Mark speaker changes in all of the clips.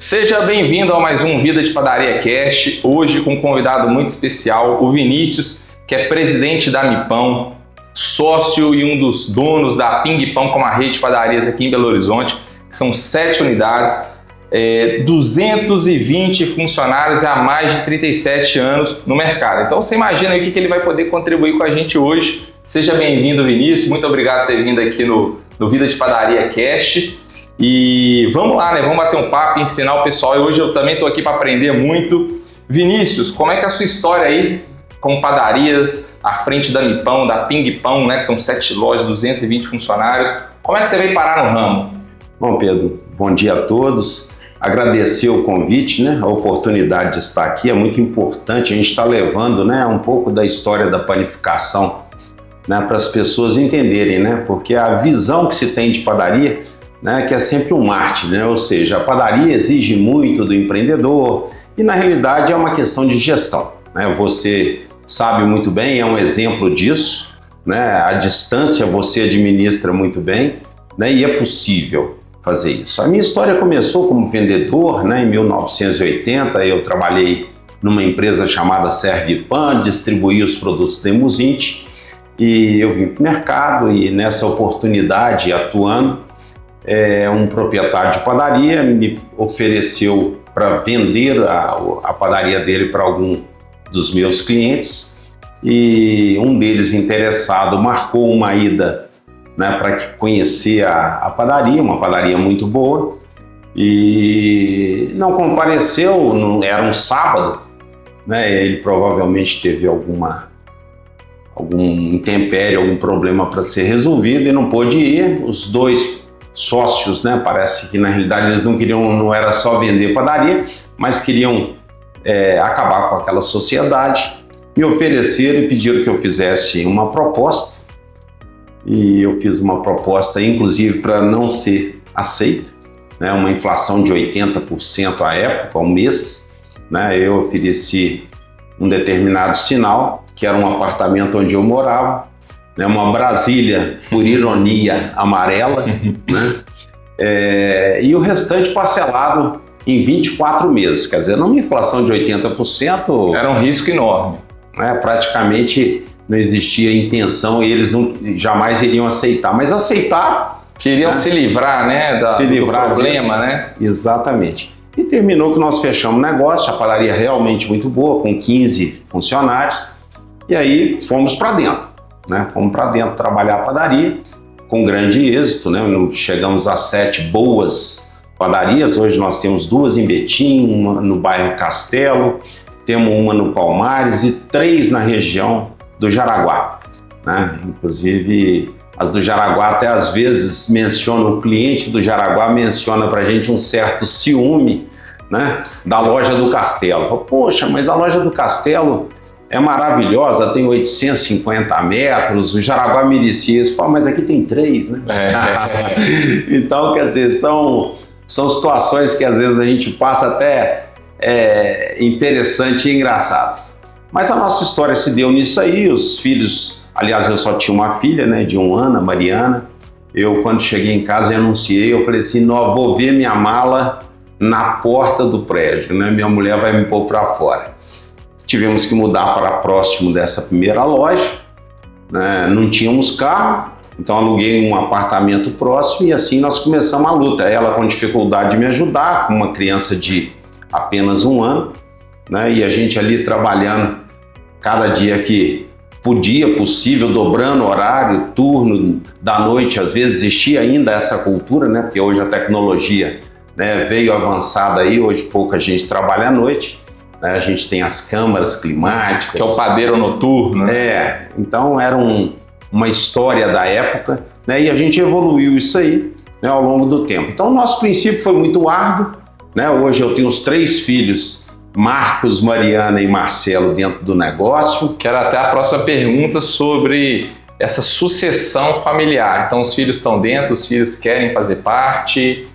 Speaker 1: Seja bem-vindo a mais um Vida de Padaria Cast, hoje com um convidado muito especial, o Vinícius, que é presidente da MiPão, sócio e um dos donos da Ping Pão, como a rede de padarias aqui em Belo Horizonte, que são 7 unidades, 220 funcionários há mais de 37 anos no mercado. Então você imagina aí o que ele vai poder contribuir com a gente hoje. Seja bem-vindo, Vinícius, muito obrigado por ter vindo aqui no Vida de Padaria Cast. E vamos lá, né? Vamos bater um papo e ensinar o pessoal. E hoje eu também estou aqui para aprender muito. Vinícius, como é que é a sua história aí com padarias à frente da MiPão, da Ping Pão, né? Que são 7 lojas, 220 funcionários. Como é que você veio parar no ramo?
Speaker 2: Bom, Pedro, bom dia a todos. Agradecer o convite, né? A oportunidade de estar aqui é muito importante. A gente está levando, né, um pouco da história da panificação, né, para as pessoas entenderem, né? Porque a visão que se tem de padaria, né, que é sempre um marketing, né? Ou seja, a padaria exige muito do empreendedor e na realidade é uma questão de gestão, né? Você sabe muito bem, é um exemplo disso, né? A distância você administra muito bem, né? E é possível fazer isso. A minha história começou como vendedor, né? Em 1980 eu trabalhei numa empresa chamada Servipan, distribuía os produtos da Emuzinte e eu vim para o mercado e nessa oportunidade atuando, um proprietário de padaria me ofereceu para vender a padaria dele para algum dos meus clientes e um deles interessado marcou uma ida, né, para conhecer a padaria, uma padaria muito boa, e não compareceu, era um sábado, né, ele provavelmente teve algum intempério, algum problema para ser resolvido e não pôde ir. Os dois sócios, né, parece que na realidade eles não queriam, não era só vender padaria, mas queriam acabar com aquela sociedade, me ofereceram e pediram que eu fizesse uma proposta, e eu fiz uma proposta inclusive para não ser aceita, né, uma inflação de 80% à época, ao mês, né, eu ofereci um determinado sinal, que era um apartamento onde eu morava, né, uma Brasília, por ironia, amarela, né, e o restante parcelado em 24 meses, quer dizer, numa inflação de 80%...
Speaker 1: Era um risco enorme.
Speaker 2: Né, praticamente não existia intenção e eles jamais iriam aceitar, mas aceitar...
Speaker 1: Queriam, né, se livrar, né, do problema, né?
Speaker 2: Exatamente. E terminou que nós fechamos o negócio, a padaria realmente muito boa, com 15 funcionários, e aí fomos para dentro, né? Fomos para dentro trabalhar a padaria, com grande êxito, né? Chegamos a 7 boas padarias, hoje nós temos 2 em Betim, uma no bairro Castelo, temos uma no Palmares e 3 na região do Jaraguá, né? Inclusive as do Jaraguá até às vezes mencionam, o cliente do Jaraguá menciona para a gente um certo ciúme, né, da loja do Castelo. Poxa, mas a loja do Castelo é maravilhosa, tem 850 metros, o Jaraguá merecia isso. Mas aqui tem 3, né? Então, quer dizer, são situações que às vezes a gente passa até interessante e engraçadas. Mas a nossa história se deu nisso aí, os filhos, aliás, eu só tinha uma filha, né, de 1 ano, a Mariana. Eu, quando cheguei em casa e anunciei, eu falei assim, não, vou ver minha mala na porta do prédio, né? Minha mulher vai me pôr para fora. Tivemos que mudar para próximo dessa primeira loja, né? Não tínhamos carro, então aluguei um apartamento próximo e assim nós começamos a luta. Ela com dificuldade de me ajudar, com uma criança de apenas 1 ano, né? E a gente ali trabalhando cada dia que possível, dobrando horário, turno da noite. Às vezes existia ainda essa cultura, né? Porque hoje a tecnologia, né, veio avançada aí, hoje pouca gente trabalha à noite, né? A gente tem as câmaras climáticas.
Speaker 1: Que é o padeiro noturno.
Speaker 2: Então era uma história da época, né? E a gente evoluiu isso aí, né, ao longo do tempo. Então o nosso princípio foi muito árduo, né? Hoje eu tenho os 3 filhos, Marcos, Mariana e Marcelo, dentro do negócio.
Speaker 1: Quero até a próxima pergunta sobre essa sucessão familiar. Então os filhos estão dentro, os filhos querem fazer parte,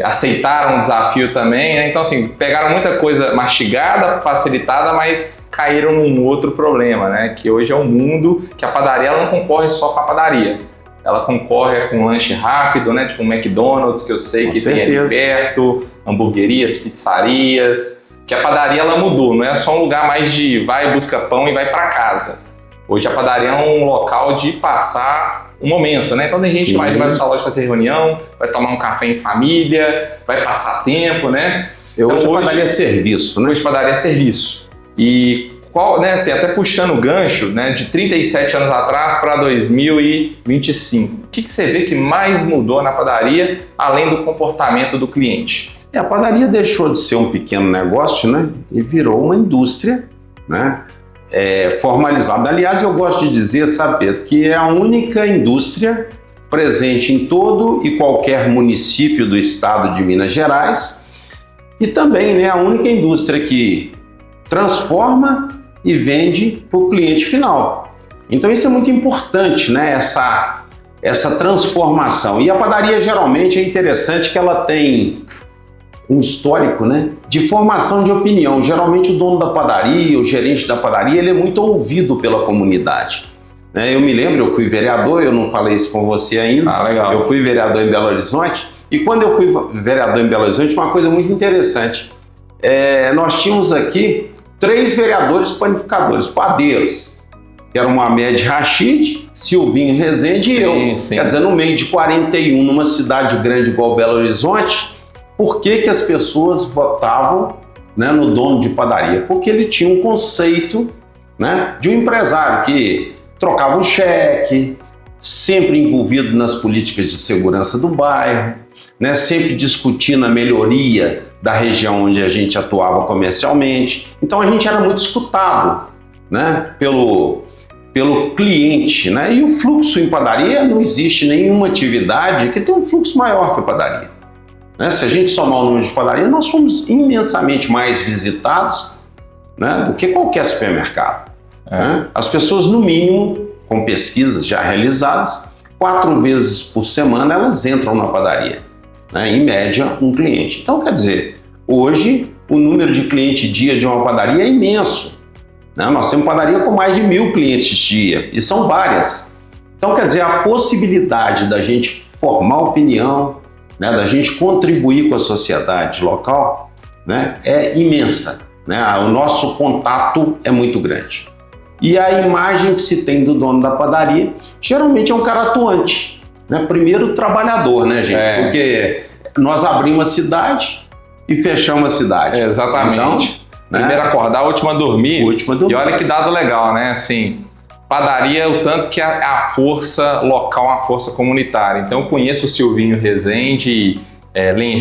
Speaker 1: aceitaram o desafio também, né? Então assim, pegaram muita coisa mastigada, facilitada, mas caíram num outro problema, né? Que hoje é um mundo que a padaria ela não concorre só com a padaria. ela concorre com um lanche rápido, né? Tipo um McDonald's, que eu sei
Speaker 2: Com
Speaker 1: que
Speaker 2: certeza.
Speaker 1: tem ali perto, hamburguerias, pizzarias, que a padaria ela mudou, não é só um lugar mais de vai, busca pão e vai para casa. Hoje a padaria é um local de passar um momento, né? Então tem gente que mais vai para sua loja fazer reunião, vai tomar um café em família, vai passar tempo, né?
Speaker 2: Então,
Speaker 1: Então,
Speaker 2: hoje padaria é serviço, né?
Speaker 1: Hoje padaria é serviço. E qual, né, assim, até puxando o gancho, né, de 37 anos atrás para 2025, o que você vê que mais mudou na padaria, além do comportamento do cliente?
Speaker 2: A padaria deixou de ser um pequeno negócio, né? E virou uma indústria, né? Formalizada. Aliás, eu gosto de dizer, sabe, Pedro, que é a única indústria presente em todo e qualquer município do estado de Minas Gerais e também, né, a única indústria que transforma e vende para o cliente final. Então isso é muito importante, né? Essa transformação. E a padaria geralmente é interessante que ela tem um histórico, né, de formação de opinião. Geralmente o dono da padaria, o gerente da padaria, ele é muito ouvido pela comunidade. Eu me lembro, eu fui vereador, eu não falei isso com você ainda.
Speaker 1: Legal.
Speaker 2: Eu fui vereador em Belo Horizonte e quando eu fui vereador em Belo Horizonte, uma coisa muito interessante. Nós tínhamos aqui 3 vereadores panificadores, padeiros, que era uma Ahmed Rachid, Silvinho Rezende e eu.
Speaker 1: Sim.
Speaker 2: Quer dizer, no meio de 41, numa cidade grande igual Belo Horizonte, por que as pessoas votavam, né, no dono de padaria? Porque ele tinha um conceito, né, de um empresário que trocava o cheque, sempre envolvido nas políticas de segurança do bairro, né, sempre discutindo a melhoria da região onde a gente atuava comercialmente. Então a gente era muito escutado, né, pelo cliente, né? E o fluxo em padaria, não existe nenhuma atividade que tenha um fluxo maior que a padaria. Se a gente somar o número de padaria, nós somos imensamente mais visitados, né, do que qualquer supermercado. Né? As pessoas, no mínimo, com pesquisas já realizadas, 4 vezes por semana elas entram na padaria, né, em média um cliente. Então, quer dizer, hoje o número de cliente dia de uma padaria é imenso. Né? Nós temos padaria com mais de 1.000 clientes dia, e são várias. Então, quer dizer, a possibilidade da gente formar opinião, né, da gente contribuir com a sociedade local, né, é imensa. Né? O nosso contato é muito grande. E a imagem que se tem do dono da padaria, geralmente é um cara atuante. Né? Primeiro, trabalhador, né, gente? Porque nós abrimos a cidade e fechamos a cidade.
Speaker 1: Exatamente.
Speaker 2: Então,
Speaker 1: primeiro acordar, último a dormir. E olha que dado legal, né? Assim, padaria, o tanto que é a força local, a força comunitária. Então eu conheço o Silvinho Rezende,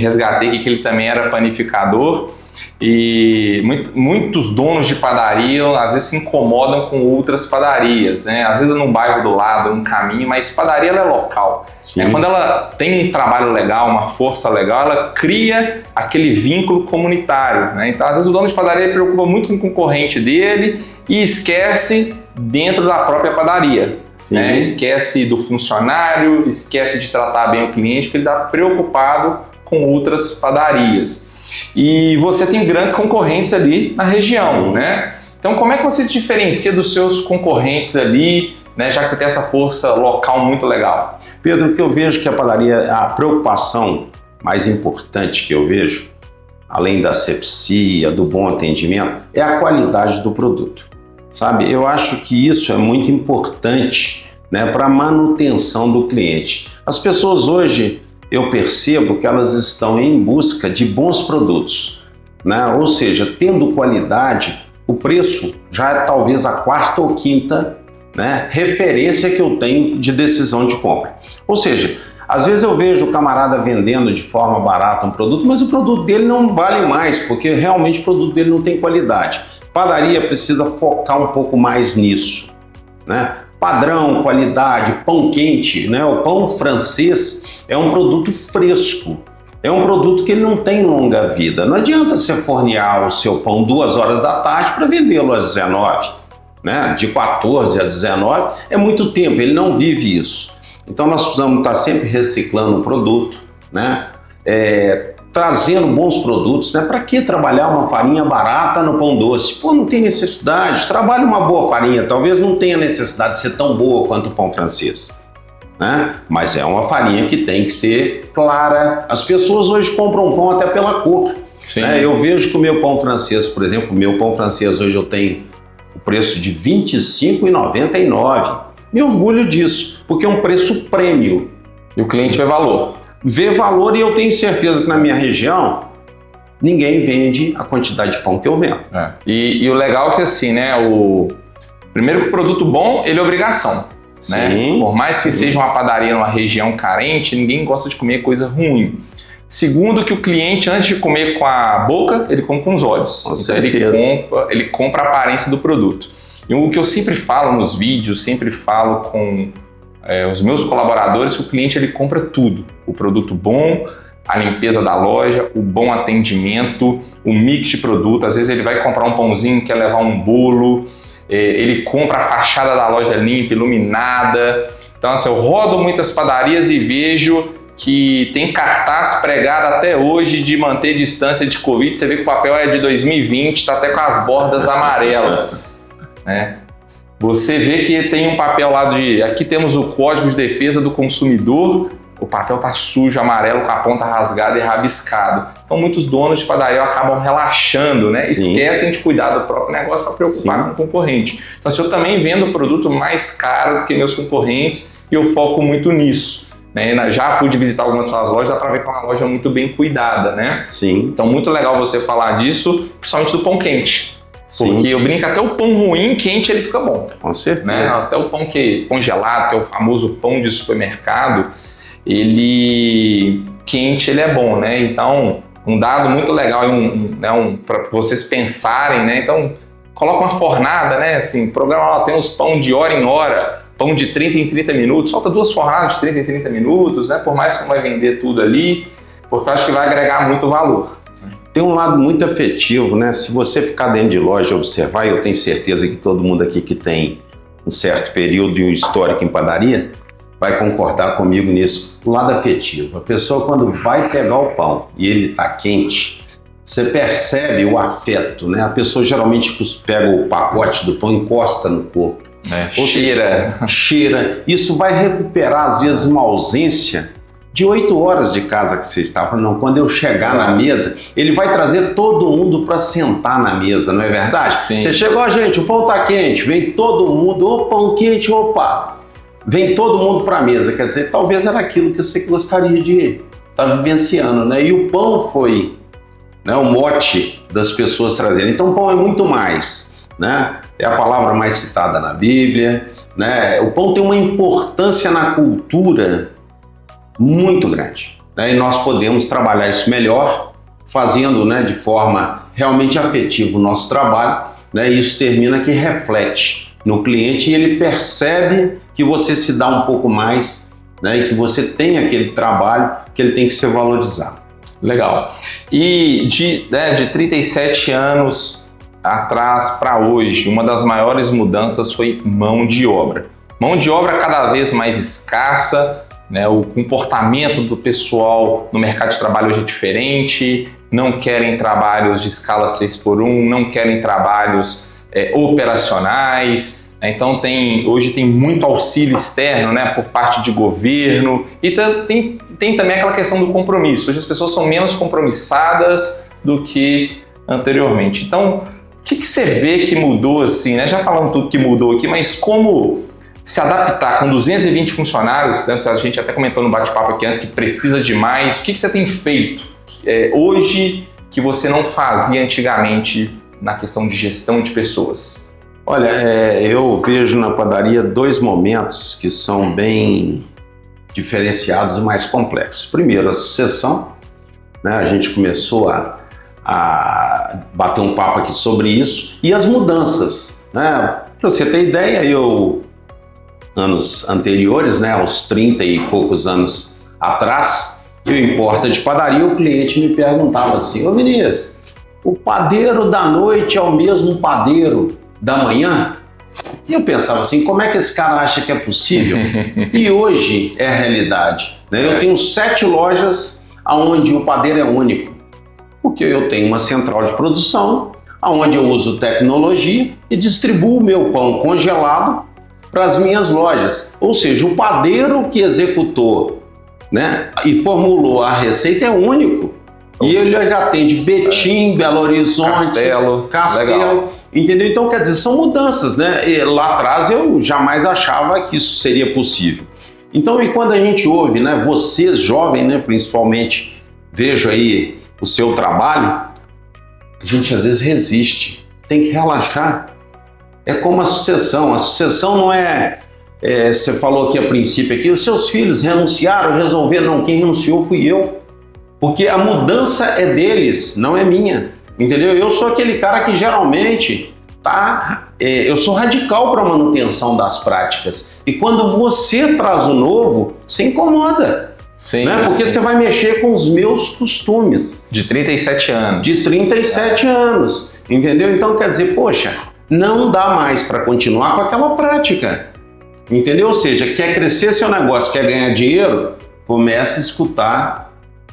Speaker 1: resgatei que ele também era panificador, e muitos donos de padaria às vezes se incomodam com outras padarias, né? Às vezes num bairro do lado, num caminho, mas padaria ela é local. Quando ela tem um trabalho legal, uma força legal, ela cria aquele vínculo comunitário, né? Então às vezes o dono de padaria se preocupa muito com o concorrente dele e esquece dentro da própria padaria. Né? Esquece do funcionário, esquece de tratar bem o cliente, porque ele está preocupado com outras padarias. E você tem grandes concorrentes ali na região, né? Então como é que você se diferencia dos seus concorrentes ali, né? Já que você tem essa força local muito legal?
Speaker 2: Pedro, o que eu vejo que a padaria, a preocupação mais importante que eu vejo, além da asepsia, do bom atendimento, é a qualidade do produto. Sabe, eu acho que isso é muito importante, né, para a manutenção do cliente. As pessoas hoje, eu percebo que elas estão em busca de bons produtos, né? Ou seja, tendo qualidade, o preço já é talvez a 4ª ou 5ª, né, referência que eu tenho de decisão de compra. Ou seja, às vezes eu vejo o camarada vendendo de forma barata um produto, mas o produto dele não vale mais, porque realmente o produto dele não tem qualidade. Padaria precisa focar um pouco mais nisso, né? Padrão, qualidade, pão quente, né? O pão francês é um produto fresco, é um produto que ele não tem longa vida. Não adianta você fornear o seu pão 2 horas da tarde para vendê-lo às 19, né? De 14 a 19 é muito tempo, ele não vive isso. Então nós precisamos estar sempre reciclando o produto, né? Trazendo bons produtos, né? Para que trabalhar uma farinha barata no pão doce? Pô, não tem necessidade. Trabalhe uma boa farinha, talvez não tenha necessidade de ser tão boa quanto o pão francês. né? Mas é uma farinha que tem que ser clara. As pessoas hoje compram pão até pela cor. Né? Eu vejo que o meu pão francês, por exemplo, o meu pão francês hoje eu tenho o preço de R$ 25,99. Me orgulho disso, porque é um preço prêmio.
Speaker 1: E o cliente vê valor.
Speaker 2: Vê valor e eu tenho certeza que na minha região ninguém vende a quantidade de pão que eu vendo.
Speaker 1: E o legal é que assim, né? Primeiro que o produto bom, ele é obrigação. Né? Por mais que seja uma padaria numa região carente, ninguém gosta de comer coisa ruim. Segundo, que o cliente, antes de comer com a boca, ele come com os olhos. Então ele compra a aparência do produto. E o que eu sempre falo nos vídeos, sempre falo com os meus colaboradores, que o cliente ele compra tudo. O produto bom, a limpeza da loja, o bom atendimento, o mix de produto. Às vezes ele vai comprar um pãozinho, quer levar um bolo, ele compra a fachada da loja limpa, iluminada. Então assim, eu rodo muitas padarias e vejo que tem cartaz pregado até hoje de manter distância de Covid. Você vê que o papel é de 2020, está até com as bordas amarelas. Né? Você vê que tem um papel lá aqui temos o Código de Defesa do Consumidor, o papel tá sujo, amarelo, com a ponta rasgada e rabiscado. Então muitos donos de padaria acabam relaxando, né? Esquecem de cuidar do próprio negócio para preocupar com o concorrente. Então assim, eu também vendo produto mais caro do que meus concorrentes e eu foco muito nisso. Né? Já pude visitar algumas das lojas, dá para ver que é uma loja muito bem cuidada, né? Então muito legal você falar disso, principalmente do pão quente. Porque eu brinco, até o pão ruim, quente, ele fica bom.
Speaker 2: Com certeza.
Speaker 1: Né? Até o pão congelado, que é o famoso pão de supermercado, ele quente, ele é bom, né? Então, um dado muito legal para vocês pensarem, né? Então, coloca uma fornada, né? Assim, programa, tem uns pão de hora em hora, pão de 30 em 30 minutos, solta 2 fornadas de 30 em 30 minutos, né? Por mais que não vai vender tudo ali, porque eu acho que vai agregar muito valor.
Speaker 2: Tem um lado muito afetivo, né? Se você ficar dentro de loja e observar, eu tenho certeza que todo mundo aqui que tem um certo período e um histórico em padaria vai concordar comigo nisso. O lado afetivo. A pessoa, quando vai pegar o pão e ele está quente, você percebe o afeto, né? A pessoa geralmente pega o pacote do pão e encosta no corpo. Cheira. Isso vai recuperar, às vezes, uma ausência de 8 horas de casa que você estava. Não, quando eu chegar na mesa, ele vai trazer todo mundo para sentar na mesa, não é verdade? Você chegou, gente, o pão tá quente, vem todo mundo, o pão quente, opa! Vem todo mundo para a mesa, quer dizer, talvez era aquilo que você gostaria de estar vivenciando, né? E o pão foi, né, o mote das pessoas trazerem. Então o pão é muito mais, né? É a palavra mais citada na Bíblia, né? O pão tem uma importância na cultura muito grande, né? E nós podemos trabalhar isso melhor, fazendo, né, de forma realmente afetiva o nosso trabalho, né? E isso termina que reflete no cliente e ele percebe que você se dá um pouco mais, né? E que você tem aquele trabalho que ele tem que ser valorizado.
Speaker 1: Legal. E de 37 anos atrás para hoje, uma das maiores mudanças foi mão de obra. Mão de obra cada vez mais escassa, né? O comportamento do pessoal no mercado de trabalho hoje é diferente, não querem trabalhos de escala 6x1, não querem trabalhos operacionais. Então hoje tem muito auxílio externo, né, por parte de governo, e tem também aquela questão do compromisso. Hoje as pessoas são menos compromissadas do que anteriormente. Então, o que você vê que mudou assim, né? Já falamos tudo que mudou aqui, mas como se adaptar com 220 funcionários, né? A gente até comentou no bate-papo aqui antes que precisa de mais. O que você tem feito hoje que você não fazia antigamente na questão de gestão de pessoas?
Speaker 2: Olha, eu vejo na padaria 2 momentos que são bem diferenciados e mais complexos. Primeiro, a sucessão, né? A gente começou a bater um papo aqui sobre isso, e as mudanças, né? Para você ter ideia, anos anteriores, né, aos 30 e poucos anos atrás, eu em porta de padaria, o cliente me perguntava assim: ô Vinícius, o padeiro da noite é o mesmo padeiro da manhã? E eu pensava assim, como é que esse cara acha que é possível? E hoje é a realidade, né? Eu tenho 7 lojas onde o padeiro é único, porque eu tenho uma central de produção, onde eu uso tecnologia e distribuo o meu pão congelado para as minhas lojas. Ou seja, o padeiro que executou, né, e formulou a receita é único. E ele já atende Betim, Belo Horizonte, Castelo, entendeu? Então, quer dizer, são mudanças, né? E lá atrás eu jamais achava que isso seria possível. Então, e quando a gente ouve, né, vocês jovens, né, principalmente, vejo aí o seu trabalho, a gente às vezes resiste, tem que relaxar. É como a sucessão não é, você falou aqui a princípio, aqui, os seus filhos renunciaram, resolveram, não, quem renunciou fui eu. Porque a mudança é deles, não é minha, entendeu? Eu sou aquele cara que geralmente eu sou radical para a manutenção das práticas. E quando você traz o novo, você incomoda.
Speaker 1: Sim,
Speaker 2: né? Porque você vai mexer com os meus costumes.
Speaker 1: De 37 anos.
Speaker 2: De 37 anos, entendeu? Então quer dizer, poxa, não dá mais para continuar com aquela prática, entendeu? Ou seja, quer crescer seu negócio, quer ganhar dinheiro, comece a escutar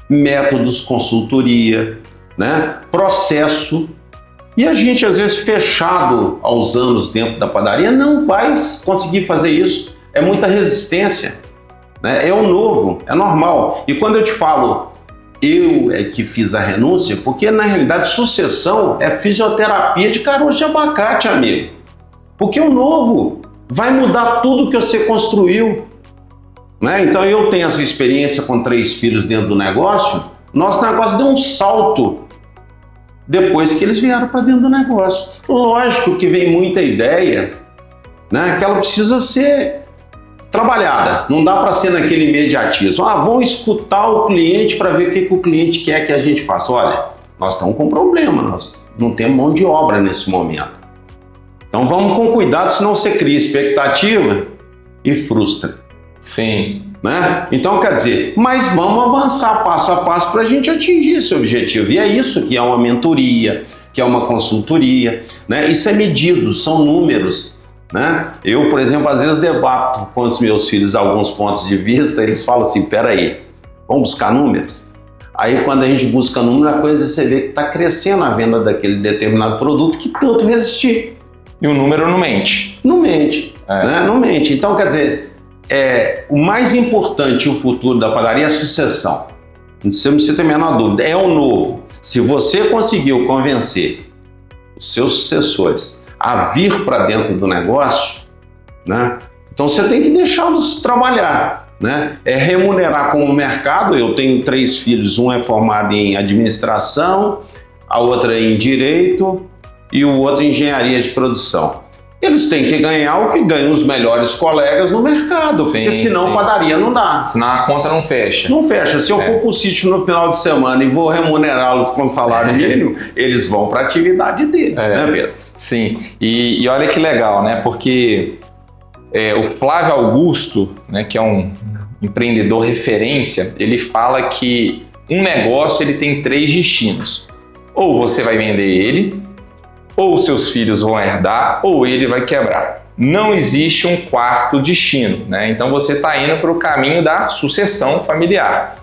Speaker 2: métodos, consultoria, né? Processo. E a gente, às vezes, fechado aos anos dentro da padaria, não vai conseguir fazer isso. É muita resistência, né? É o novo, é normal. E quando eu te falo, eu é que fiz a renúncia, porque na realidade sucessão é fisioterapia de caroço de abacate, amigo. Porque o novo vai mudar tudo que você construiu. Né? Então eu tenho essa experiência com 3 filhos dentro do negócio. Nosso negócio deu um salto depois que eles vieram para dentro do negócio. Lógico que vem muita ideia, né, que ela precisa ser trabalhada. Não dá para ser naquele imediatismo. Vamos escutar o cliente para ver o que o cliente quer que a gente faça. Olha, nós estamos com problema, nós não temos mão de obra nesse momento. Então vamos com cuidado, senão você cria expectativa e frustra.
Speaker 1: Sim.
Speaker 2: Né? Então, quer dizer, mas vamos avançar passo a passo para a gente atingir esse objetivo. E é isso que é uma mentoria, que é uma consultoria, né? Isso é medido, são números, né? Eu, por exemplo, às vezes debato com os meus filhos alguns pontos de vista, eles falam assim, peraí, vamos buscar números? Aí quando a gente busca número, a coisa você vê que está crescendo a venda daquele determinado produto que tanto resistir.
Speaker 1: E o número não mente.
Speaker 2: Não mente, né? Não mente. Então, quer dizer, o mais importante, o futuro da padaria é a sucessão. Você não precisa ter a menor dúvida, é o novo. Se você conseguiu convencer os seus sucessores a vir para dentro do negócio, né, então você tem que deixá-los trabalhar, né? É remunerar como mercado. Eu tenho 3 filhos, um é formado em administração, a outra em direito e o outro em engenharia de produção. Eles têm que ganhar o que ganham os melhores colegas no mercado, porque senão padaria não dá.
Speaker 1: Senão a conta não fecha.
Speaker 2: Não fecha. Se eu for para o sítio no final de semana e vou remunerá-los com salário mínimo, eles vão para a atividade deles, né, Pedro?
Speaker 1: Sim. E olha que legal, né? Porque o Flávio Augusto, né, que é um empreendedor referência, ele fala que um negócio ele tem 3 destinos. Ou você vai vender ele, ou seus filhos vão herdar, ou ele vai quebrar. Não existe um quarto destino, né? Então você está indo para o caminho da sucessão familiar.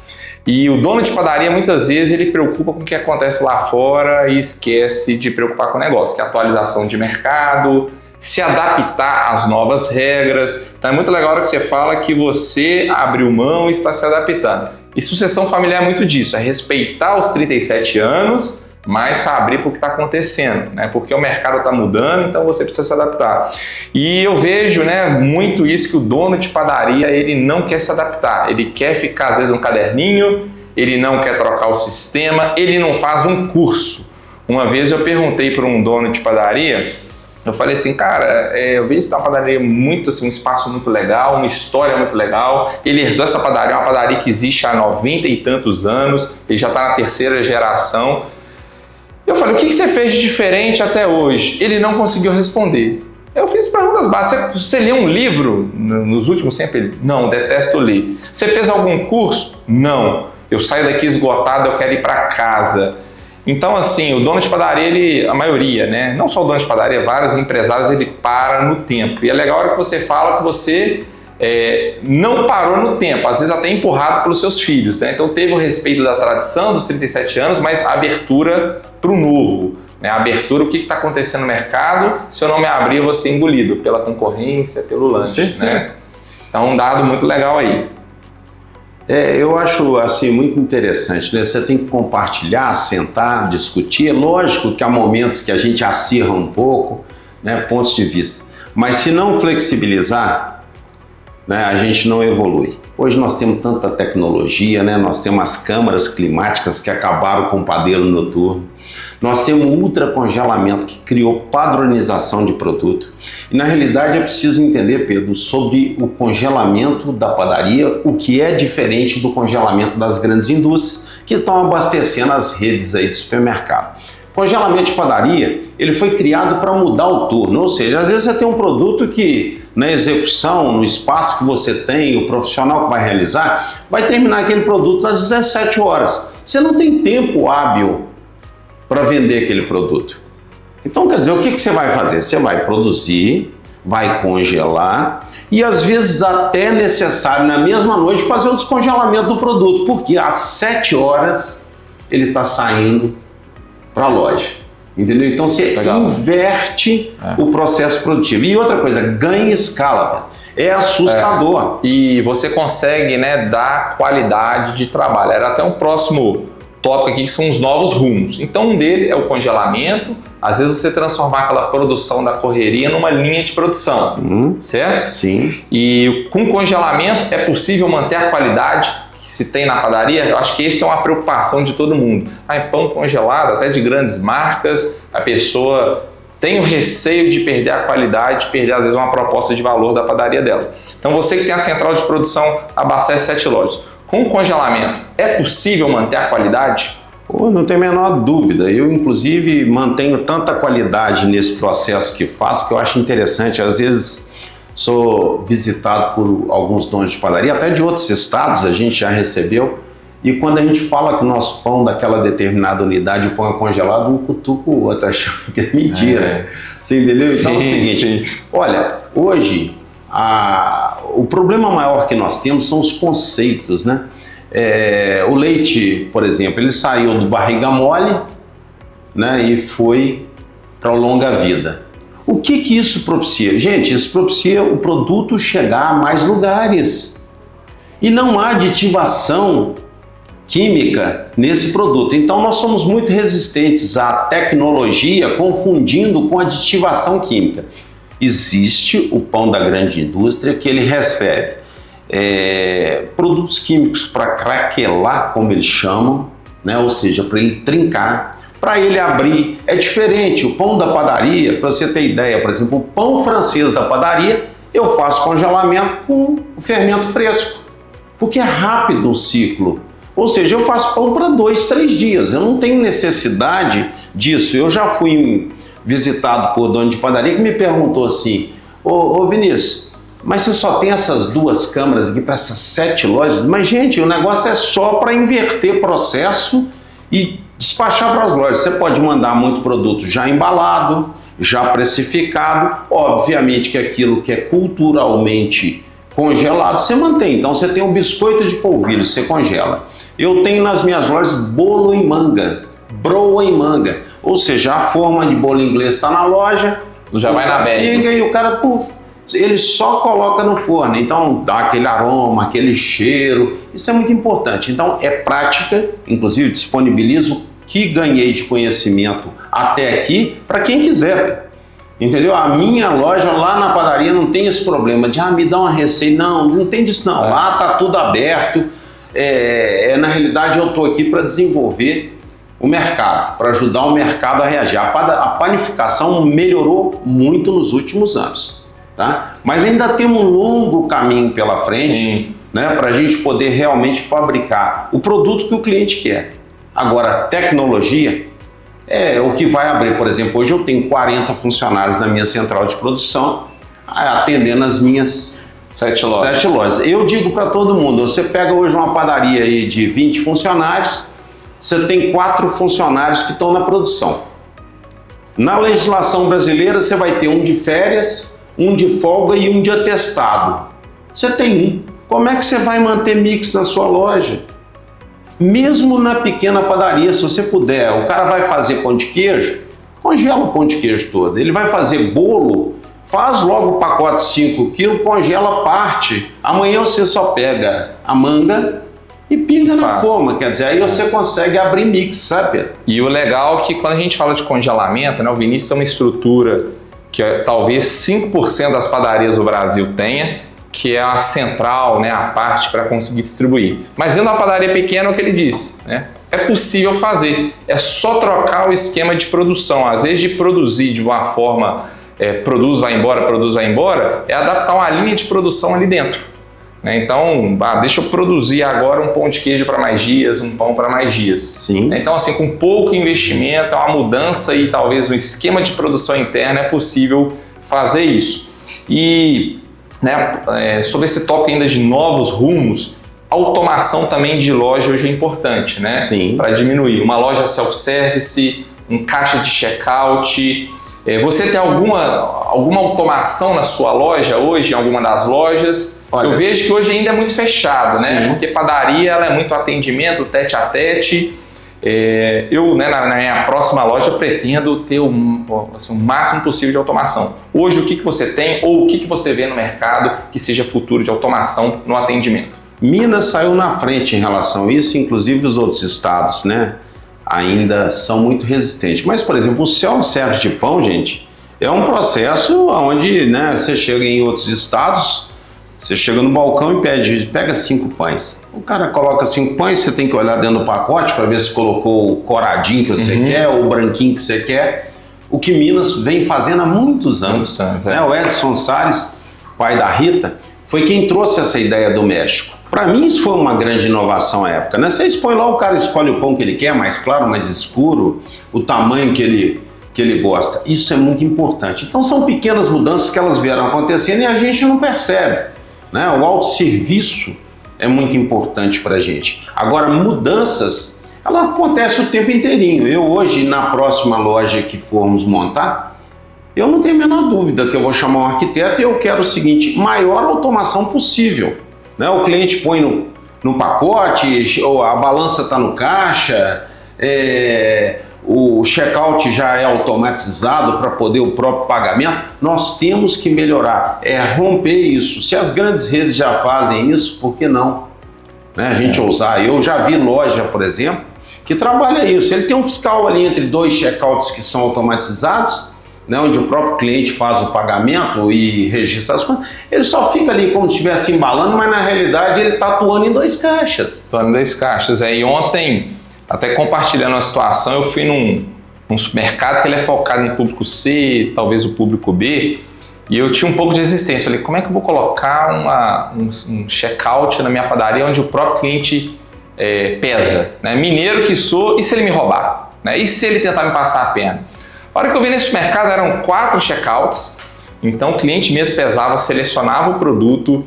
Speaker 1: E o dono de padaria, muitas vezes, ele preocupa com o que acontece lá fora e esquece de preocupar com o negócio, que é a atualização de mercado, se adaptar às novas regras. Então é muito legal a hora que você fala que você abriu mão e está se adaptando. E sucessão familiar é muito disso, é respeitar os 37 anos, mas saber para o que está acontecendo, né? Porque o mercado está mudando, então você precisa se adaptar. E eu vejo, né, muito isso, que o dono de padaria ele não quer se adaptar, ele quer ficar às vezes um caderninho, ele não quer trocar o sistema, ele não faz um curso. Uma vez eu perguntei para um dono de padaria, eu falei assim, cara, eu vejo que está uma padaria muito, assim, um espaço muito legal, uma história muito legal. Ele herdou essa padaria, uma padaria que existe há 90 e tantos anos, ele já está na 3ª geração. Eu falei, o que você fez de diferente até hoje? Ele não conseguiu responder. Eu fiz perguntas básicas. Você leu um livro nos últimos tempos? Ele, não, detesto ler. Você fez algum curso? Não. Eu saio daqui esgotado, eu quero ir para casa. Então, assim, o dono de padaria, a maioria, né? Não só o dono de padaria, vários empresários, ele para no tempo. E é legal a hora que você fala que você não parou no tempo, às vezes até empurrado pelos seus filhos, né? Então teve o respeito da tradição dos 37 anos, mas a abertura para o novo, né? A abertura, o que está acontecendo no mercado, se eu não me abrir, eu vou ser engolido pela concorrência, pelo lanche, né? Então, um dado muito legal aí.
Speaker 2: Eu acho assim muito interessante, né? Você tem que compartilhar, sentar, discutir. É lógico que há momentos que a gente acirra um pouco, né, pontos de vista. Mas se não flexibilizar, né, a gente não evolui. Hoje nós temos tanta tecnologia, né? Nós temos as câmaras climáticas que acabaram com o padeiro noturno. Nós temos o ultracongelamento que criou padronização de produto. E na realidade é preciso entender, Pedro, sobre o congelamento da padaria, o que é diferente do congelamento das grandes indústrias que estão abastecendo as redes aí de supermercado. Congelamento de padaria, ele foi criado para mudar o turno, ou seja, às vezes você tem um produto que na execução, no espaço que você tem, o profissional que vai realizar, vai terminar aquele produto às 17 horas. Você não tem tempo hábil para vender aquele produto. Então, quer dizer, o que você vai fazer? Você vai produzir, vai congelar e às vezes até é necessário na mesma noite fazer o descongelamento do produto, porque às 7 horas ele está saindo para a loja. Entendeu? Então você inverte o processo produtivo. E outra coisa, ganha escala. É assustador.
Speaker 1: E você consegue, né, dar qualidade de trabalho. Era até um próximo tópico aqui que são os novos rumos. Então um dele é o congelamento. Às vezes você transformar aquela produção da correria numa linha de produção.
Speaker 2: Sim,
Speaker 1: certo?
Speaker 2: Sim.
Speaker 1: E com congelamento é possível manter a qualidade que se tem na padaria. Eu acho que essa é uma preocupação de todo mundo. Pão congelado, até de grandes marcas, a pessoa tem o receio de perder a qualidade, perder às vezes uma proposta de valor da padaria dela. Então você que tem a central de produção, abastece 7 lojas. Com congelamento, é possível manter a qualidade?
Speaker 2: Não tem a menor dúvida. Eu, inclusive, mantenho tanta qualidade nesse processo que faço que eu acho interessante. Às vezes sou visitado por alguns donos de padaria, até de outros estados a gente já recebeu. E quando a gente fala que o nosso pão daquela determinada unidade, o pão é congelado, um cutuca o outro, achando que é mentira. Você entendeu? Então é o seguinte, olha, hoje o problema maior que nós temos são os conceitos, né? O leite, por exemplo, ele saiu do barriga mole, né, e foi para o longa vida. O que isso propicia? Gente, isso propicia o produto chegar a mais lugares. E não há aditivação química nesse produto. Então nós somos muito resistentes à tecnologia, confundindo com aditivação química. Existe o pão da grande indústria que ele recebe produtos químicos para craquelar, como eles chamam, né? Ou seja, para ele trincar, para ele abrir. É diferente. O pão da padaria, para você ter ideia, por exemplo, o pão francês da padaria, eu faço congelamento com o fermento fresco, porque é rápido o ciclo. Ou seja, eu faço pão para 2, 3 dias. Eu não tenho necessidade disso. Eu já fui visitado por dono de padaria que me perguntou assim: ô Vinícius, mas você só tem essas 2 câmaras aqui para essas 7 lojas? Mas, gente, o negócio é só para inverter processo e despachar para as lojas. Você pode mandar muito produto já embalado, já precificado. Obviamente que aquilo que é culturalmente congelado você mantém. Então você tem um biscoito de polvilho, você congela. Eu tenho nas minhas lojas bolo em manga, broa em manga. Ou seja, a forma de bolo inglês está na loja,
Speaker 1: já vai na bag.
Speaker 2: E o cara, ele só coloca no forno. Então dá aquele aroma, aquele cheiro. Isso é muito importante. Então é prática, inclusive disponibilizo o que ganhei de conhecimento até aqui para quem quiser. Entendeu? A minha loja lá na padaria não tem esse problema de me dá uma receita. Não tem disso não. Lá tá tudo aberto. Na realidade eu estou aqui para desenvolver o mercado, para ajudar o mercado a reagir. A panificação melhorou muito nos últimos anos, tá? Mas ainda temos um longo caminho pela frente, né, para a gente poder realmente fabricar o produto que o cliente quer. Agora, tecnologia é o que vai abrir. Por exemplo, hoje eu tenho 40 funcionários na minha central de produção atendendo as minhas 7 lojas. Eu digo para todo mundo, você pega hoje uma padaria aí de 20 funcionários, você tem 4 funcionários que estão na produção. Na legislação brasileira você vai ter um de férias, um de folga e um de atestado. Você tem um. Como é que você vai manter mix na sua loja? Mesmo na pequena padaria, se você puder, o cara vai fazer pão de queijo, congela o pão de queijo todo. Ele vai fazer bolo, faz logo o pacote 5 kg, congela a parte. Amanhã você só pega a manga e pinga na forma, quer dizer, aí você consegue abrir mix, sabe?
Speaker 1: E o legal é que quando a gente fala de congelamento, né, o Vinícius tem uma estrutura que talvez 5% das padarias do Brasil tenha, que é a central, né, a parte para conseguir distribuir. Mas dentro da padaria pequena, é o que ele disse, né? É possível fazer, é só trocar o esquema de produção. Às vezes de produzir de uma forma, produz, vai embora, é adaptar uma linha de produção ali dentro. Né? Então, deixa eu produzir agora um pão de queijo para mais dias, um pão para mais dias.
Speaker 2: Sim.
Speaker 1: Então, assim, com pouco investimento, uma mudança aí, talvez no esquema de produção interna, é possível fazer isso. E né, sobre esse tópico ainda de novos rumos, automação também de loja hoje é importante, né?
Speaker 2: Sim.
Speaker 1: Para diminuir. Uma loja self-service, um caixa de checkout. Você tem alguma automação na sua loja hoje, em alguma das lojas? Olha, eu vejo que hoje ainda é muito fechado, né? Porque padaria ela é muito atendimento, tete a tete. Eu, né, na minha próxima loja, pretendo ter o máximo possível de automação. Hoje, o que você tem ou o que você vê no mercado que seja futuro de automação no atendimento?
Speaker 2: Minas saiu na frente em relação a isso, inclusive os outros estados, né? Ainda são muito resistentes. Mas, por exemplo, o self-service de pão, gente, é um processo onde, né, você chega em outros estados, você chega no balcão e pega 5 pães. O cara coloca 5 pães, você tem que olhar dentro do pacote para ver se colocou o coradinho que você quer, ou o branquinho que você quer. O que Minas vem fazendo há muitos anos. Né? O Edson Salles, pai da Rita, foi quem trouxe essa ideia do México. Para mim isso foi uma grande inovação à época, né? Você expõe lá, o cara escolhe o pão que ele quer, mais claro, mais escuro, o tamanho que ele gosta. Isso é muito importante. Então são pequenas mudanças que elas vieram acontecendo e a gente não percebe, né? O autosserviço é muito importante para a gente. Agora, mudanças, ela acontece o tempo inteirinho. Eu hoje, na próxima loja que formos montar, eu não tenho a menor dúvida que eu vou chamar um arquiteto e eu quero o seguinte, maior automação possível. Né? O cliente põe no pacote, ou a balança está no caixa, o checkout já é automatizado para poder o próprio pagamento. Nós temos que melhorar, romper isso. Se as grandes redes já fazem isso, por que não? Né? A gente ousar. Eu já vi loja, por exemplo, que trabalha isso. Ele tem um fiscal ali entre 2 checkouts que são automatizados, né, onde o próprio cliente faz o pagamento e registra as coisas, ele só fica ali como se estivesse embalando, mas na realidade ele está atuando em 2 caixas.
Speaker 1: Atuando em 2 caixas. E ontem, até compartilhando uma situação, eu fui num supermercado que ele é focado em público C, talvez o público B, e eu tinha um pouco de resistência. Falei, como é que eu vou colocar um checkout na minha padaria onde o próprio cliente pesa? Né? Mineiro que sou, e se ele me roubar? Né? E se ele tentar me passar a perna? A hora que eu vi nesse mercado eram 4 checkouts, então o cliente mesmo pesava, selecionava o produto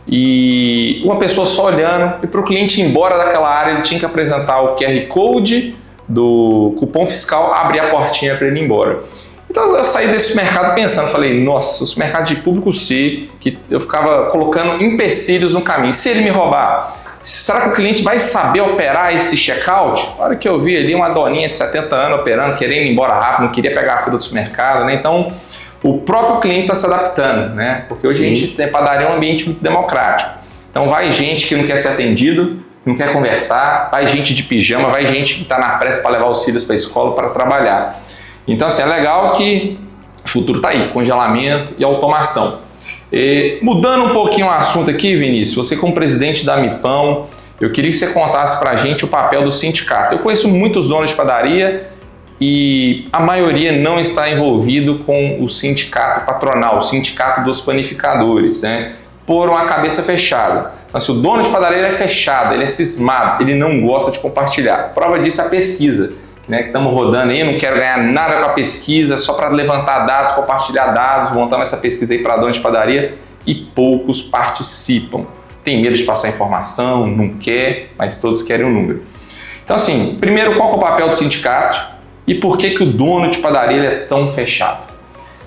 Speaker 1: e uma pessoa só olhando, e para o cliente ir embora daquela área ele tinha que apresentar o QR Code do cupom fiscal, abrir a portinha para ele ir embora. Então eu saí desse mercado pensando, falei, nossa, os mercados de público C, que eu ficava colocando empecilhos no caminho, se ele me roubar, será que o cliente vai saber operar esse checkout? Na hora que eu vi ali uma doninha de 70 anos operando, querendo ir embora rápido, não queria pegar a fila do supermercado, né? Então, o próprio cliente está se adaptando, né? Porque hoje a gente tem padaria, é um ambiente muito democrático. Então, vai gente que não quer ser atendido, que não quer conversar, vai gente de pijama, vai gente que está na pressa para levar os filhos para a escola para trabalhar. Então, assim, é legal que o futuro está aí, congelamento e automação. Mudando um pouquinho o assunto aqui, Vinícius, você como presidente da MIPAM, eu queria que você contasse para a gente o papel do sindicato. Eu conheço muitos donos de padaria e a maioria não está envolvido com o sindicato patronal, o sindicato dos panificadores, né? Por uma cabeça fechada. Então, se o dono de padaria é fechado, ele é cismado, ele não gosta de compartilhar. Prova disso é a pesquisa, né, que estamos rodando aí, não quero ganhar nada com a pesquisa, só para levantar dados, compartilhar dados, montamos essa pesquisa aí para dono de padaria e poucos participam. Tem medo de passar informação, não quer, mas todos querem um número. Então, assim, primeiro, qual é o papel do sindicato e por que o dono de padaria é tão fechado?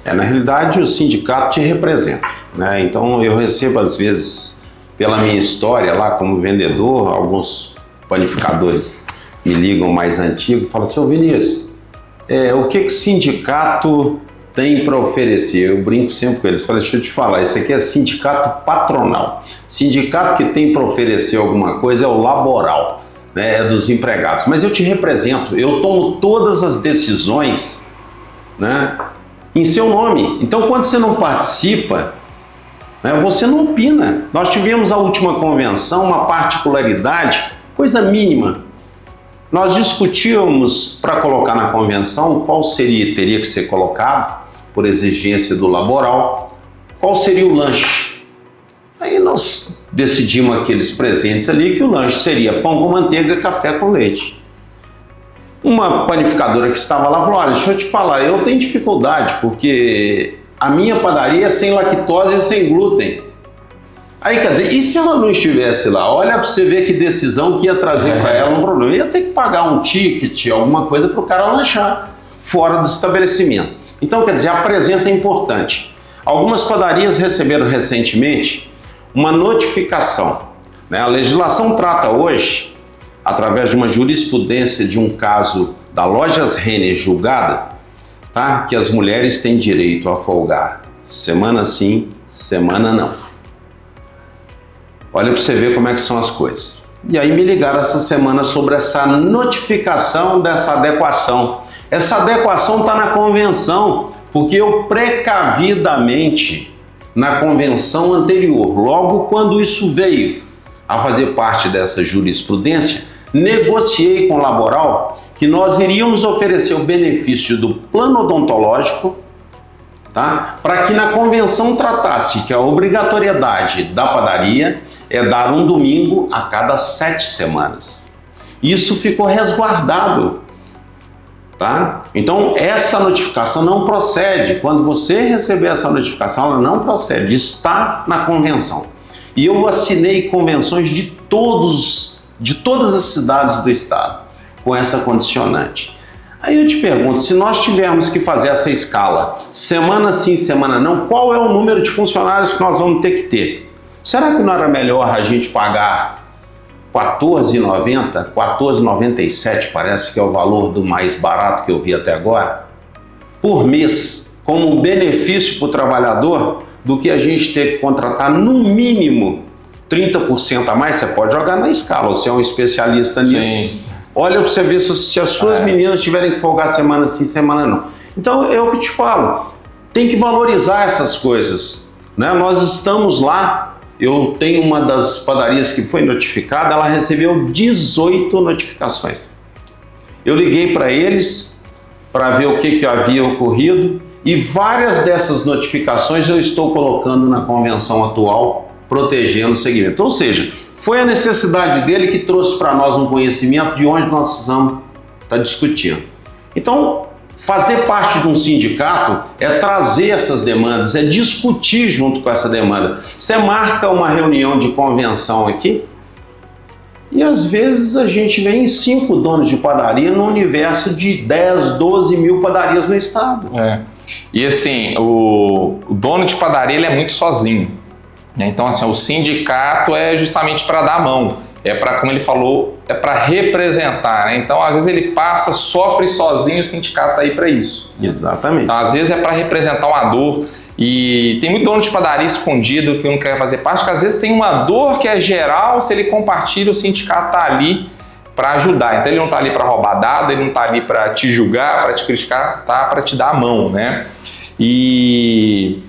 Speaker 2: Na realidade, o sindicato te representa, né? Então, eu recebo, às vezes, pela minha história lá como vendedor, alguns panificadores me ligam mais antigos e falam assim, ô Vinícius, O que o sindicato tem para oferecer? Eu brinco sempre com eles, falo, deixa eu te falar, isso aqui é sindicato patronal. Sindicato que tem para oferecer alguma coisa é o laboral, né? É dos empregados. Mas eu te represento, eu tomo todas as decisões, né, em seu nome. Então, quando você não participa, né, você não opina. Nós tivemos a última convenção, uma particularidade, coisa mínima. Nós discutíamos para colocar na convenção qual teria que ser colocado, por exigência do laboral, qual seria o lanche. Aí nós decidimos aqueles presentes ali que o lanche seria pão com manteiga e café com leite. Uma panificadora que estava lá falou, olha, deixa eu te falar, eu tenho dificuldade porque a minha padaria é sem lactose e sem glúten. Aí, quer dizer, e se ela não estivesse lá? Olha para você ver que decisão que ia trazer para ela um problema. Ia ter que pagar um ticket, alguma coisa para o cara lanchar fora do estabelecimento. Então, quer dizer, a presença é importante. Algumas padarias receberam recentemente uma notificação, né? A legislação trata hoje, através de uma jurisprudência de um caso da Lojas Renner julgada, tá? Que as mulheres têm direito a folgar semana sim, semana não. Olha para você ver como é que são as coisas. E aí me ligaram essa semana sobre essa notificação dessa adequação. Essa adequação está na convenção, porque eu precavidamente, na convenção anterior, logo quando isso veio a fazer parte dessa jurisprudência, negociei com o laboral que nós iríamos oferecer o benefício do plano odontológico, tá? Para que na convenção tratasse que a obrigatoriedade da padaria é dar um domingo a cada 7 semanas. Isso ficou resguardado, tá? Então essa notificação não procede. Quando você receber essa notificação, ela não procede, está na convenção. E eu assinei convenções de todas as cidades do estado com essa condicionante. Aí eu te pergunto, se nós tivermos que fazer essa escala, semana sim, semana não, qual é o número de funcionários que nós vamos ter que ter? Será que não era melhor a gente pagar R$14,90, R$14,97 parece que é o valor do mais barato que eu vi até agora, por mês, como benefício para o trabalhador, do que a gente ter que contratar no mínimo 30% a mais? Você pode jogar na escala, você é um especialista nisso. Sim. Olha para você ver se as suas meninas tiverem que folgar semana sim, semana não. Então é o que te falo, tem que valorizar essas coisas, né? Nós estamos lá, eu tenho uma das padarias que foi notificada, ela recebeu 18 notificações. Eu liguei para eles para ver o que havia ocorrido e várias dessas notificações eu estou colocando na convenção atual, protegendo o segmento. Ou seja, foi a necessidade dele que trouxe para nós um conhecimento de onde nós precisamos estar discutindo. Então, fazer parte de um sindicato é trazer essas demandas, é discutir junto com essa demanda. Você marca uma reunião de convenção aqui e às vezes a gente vem 5 donos de padaria no universo de 10, 12 mil padarias no estado.
Speaker 1: E assim, o dono de padaria ele é muito sozinho. Então, assim, o sindicato é justamente para dar a mão, é para, como ele falou, é para representar, né? Então, às vezes ele passa, sofre sozinho, o sindicato está aí para isso.
Speaker 2: Exatamente.
Speaker 1: Então, às vezes é para representar uma dor e tem muito dono de padaria escondido que não quer fazer parte, porque às vezes tem uma dor que é geral, se ele compartilha, o sindicato está ali para ajudar. Então, ele não está ali para roubar dado, ele não está ali para te julgar, para te criticar, tá para te dar a mão, né? E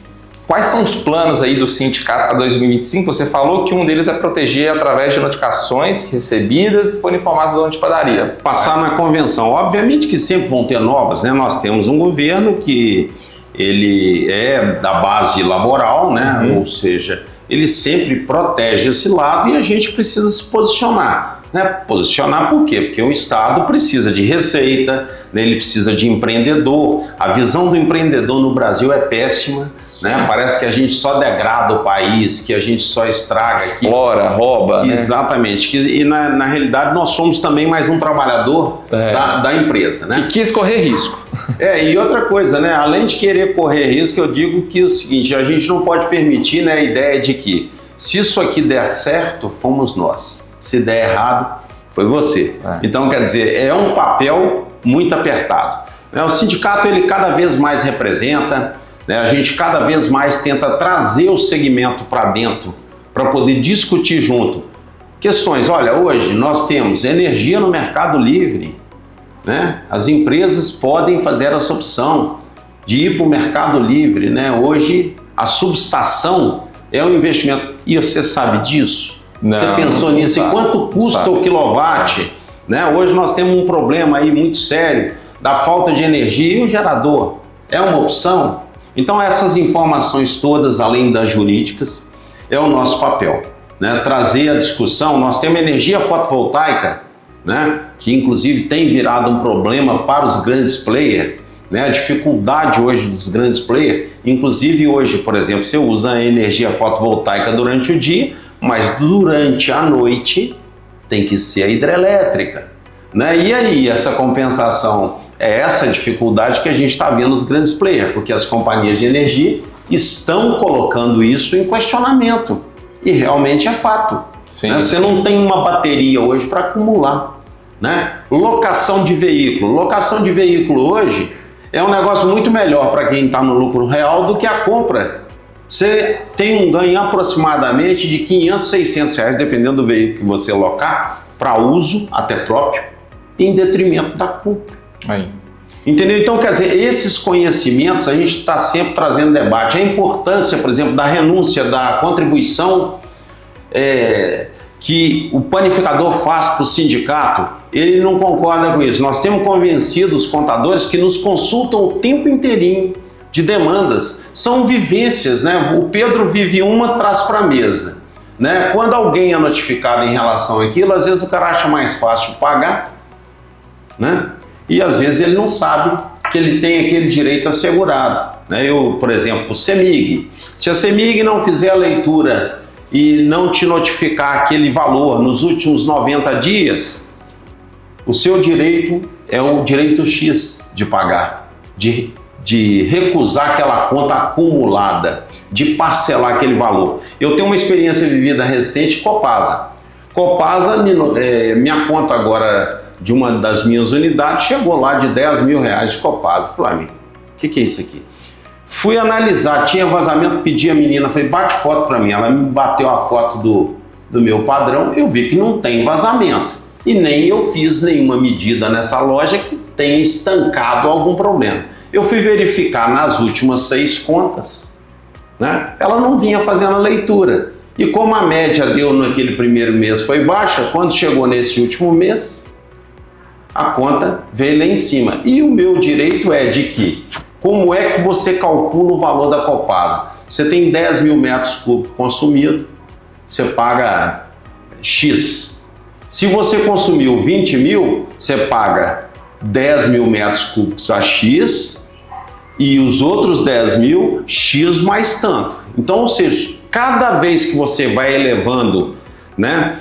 Speaker 1: quais são os planos aí do sindicato para 2025? Você falou que um deles é proteger através de notificações recebidas que foram informadas do dono de padaria.
Speaker 2: Passar na convenção. Obviamente que sempre vão ter novas, né? Nós temos um governo que ele é da base laboral, né? Ou seja, ele sempre protege esse lado e a gente precisa se posicionar. Né? Posicionar por quê? Porque o Estado precisa de receita, né? Ele precisa de empreendedor. A visão do empreendedor no Brasil é péssima, né? Parece que a gente só degrada o país, que a gente só estraga,
Speaker 1: explora, rouba.
Speaker 2: Exatamente. Né? E na realidade nós somos também mais um trabalhador da empresa. Né?
Speaker 1: E quis correr risco.
Speaker 2: E outra coisa, né? Além de querer correr risco, eu digo que é o seguinte, a gente não pode permitir, né, a ideia de que se isso aqui der certo, fomos nós. Se der errado, foi você. Então, quer dizer, é um papel muito apertado. O sindicato ele cada vez mais representa, né? A gente cada vez mais tenta trazer o segmento para dentro para poder discutir junto questões. Olha, hoje nós temos energia no mercado livre, né? As empresas podem fazer essa opção de ir para o mercado livre, né? Hoje a subestação é um investimento. E você sabe disso?
Speaker 1: Não,
Speaker 2: você pensou nisso? E quanto custa o quilowatt? Né? Hoje nós temos um problema aí muito sério da falta de energia e o gerador. É uma opção? Então essas informações todas, além das jurídicas, é o nosso papel, né? Trazer a discussão. Nós temos energia fotovoltaica, né? Que inclusive tem virado um problema para os grandes players, né? A dificuldade hoje dos grandes players, inclusive hoje, por exemplo, você usa a energia fotovoltaica durante o dia, mas durante a noite tem que ser a hidrelétrica, né? E aí, essa compensação é essa dificuldade que a gente está vendo nos grandes players, porque as companhias de energia estão colocando isso em questionamento, e realmente é fato.
Speaker 1: Sim,
Speaker 2: né? Você não tem uma bateria hoje para acumular, né? Locação de veículo. Locação de veículo hoje é um negócio muito melhor para quem está no lucro real do que a compra. Você tem um ganho aproximadamente de 500, 600 reais, dependendo do veículo que você locar, para uso até próprio, em detrimento da compra.
Speaker 1: Aí.
Speaker 2: Entendeu? Então, quer dizer, esses conhecimentos a gente está sempre trazendo debate. A importância, por exemplo, da renúncia da contribuição que o panificador faz para o sindicato, ele não concorda com isso. Nós temos convencido os contadores que nos consultam o tempo inteirinho de demandas. São vivências, né? O Pedro vive uma, traz para a mesa, né? Quando alguém é notificado em relação àquilo, às vezes o cara acha mais fácil pagar, né? E às vezes ele não sabe que ele tem aquele direito assegurado, né? Eu, por exemplo, o CEMIG. Se a CEMIG não fizer a leitura e não te notificar aquele valor nos últimos 90 dias, o seu direito é o direito X de pagar, de recusar aquela conta acumulada, de parcelar aquele valor. Eu tenho uma experiência vivida recente, Copasa. Copasa, minha conta agora de uma das minhas unidades chegou lá de 10 mil reais de Copasa. Falei, amigo, o que é isso aqui? Fui analisar, tinha vazamento, pedi a menina, falei, bate foto para mim. Ela me bateu a foto do meu padrão, eu vi que não tem vazamento. E nem eu fiz nenhuma medida nessa loja que tenha estancado algum problema. Eu fui verificar nas últimas 6 contas, né? Ela não vinha fazendo a leitura. E como a média deu naquele primeiro mês foi baixa, quando chegou nesse último mês, a conta veio lá em cima. E o meu direito é de que, como é que você calcula o valor da Copasa? Você tem 10 mil metros cúbicos consumidos, você paga X. Se você consumiu 20 mil, você paga 10 mil metros cúbicos a X e os outros 10 mil, X mais tanto. Então, ou seja, cada vez que você vai elevando, né,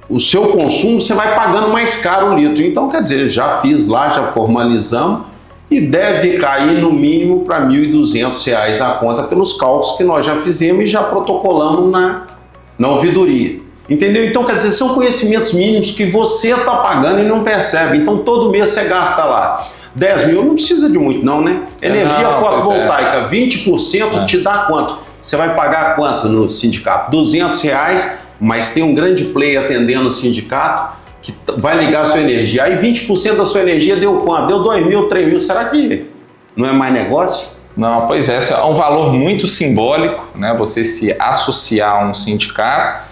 Speaker 2: o seu consumo, você vai pagando mais caro o litro. Então, quer dizer, já fiz lá, já formalizamos e deve cair no mínimo para R$ 1.200 a conta pelos cálculos que nós já fizemos e já protocolamos na ouvidoria. Entendeu? Então, quer dizer, são conhecimentos mínimos que você está pagando e não percebe. Então, todo mês você gasta lá 10 mil, não precisa de muito não, né? Energia fotovoltaica, 20% te dá quanto? Você vai pagar quanto no sindicato? R$200, mas tem um grande player atendendo o sindicato que vai ligar a sua energia. Aí 20% da sua energia deu quanto? Deu 2 mil, 3 mil. Será que não é mais negócio?
Speaker 1: Não, pois é, é um valor muito simbólico, né? Você se associar a um sindicato,